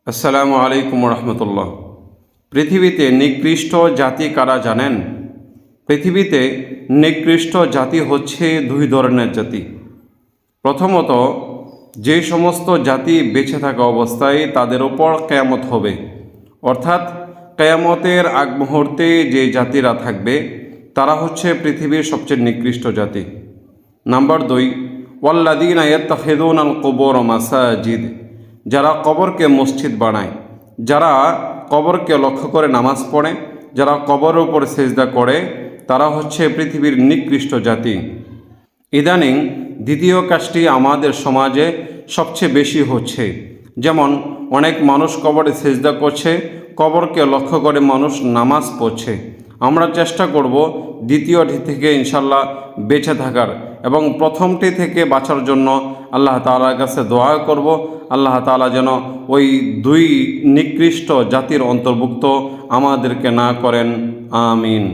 আসসালামু আলাইকুম রহমতুল্লাহ। পৃথিবীতে নিকৃষ্ট জাতি কারা জানেন? পৃথিবীতে নিকৃষ্ট জাতি হচ্ছে দুই ধরনের জাতি। প্রথমত, যে সমস্ত জাতি বেঁচে থাকা অবস্থায় তাদের ওপর কেয়ামত হবে, অর্থাৎ কেয়ামতের আগ মুহূর্তে যে জাতিরা থাকবে তারা হচ্ছে পৃথিবীর সবচেয়ে নিকৃষ্ট জাতি। নাম্বার 2, ওয়াল্লাযীনা ইয়াত্তাখিযুনাল কুবুর মাসাজিদ, যারা কবরকে মসজিদ বানায়, যারা কবরকে লক্ষ্য করে নামাজ পড়ে, যারা কবরের উপর সেজদা করে, তারা হচ্ছে পৃথিবীর নিকৃষ্ট জাতি। ইদানিং দ্বিতীয় কাজটি আমাদের সমাজে সবচেয়ে বেশি হচ্ছে। যেমন অনেক মানুষ কবরে সেজদা করছে, কবরকে লক্ষ্য করে মানুষ নামাজ পড়ছে। আমরা চেষ্টা করব দ্বিতীয়টি থেকে ইনশাল্লাহ বেঁচে থাকার এবং প্রথমটি থেকে বাঁচার জন্য আল্লাহ তাআলার কাছে দোয়া করব। আল্লাহ তাআলা যেন ওই দুই নিকৃষ্ট জাতির অন্তর্ভুক্ত আমাদেরকে না করেন। আমিন।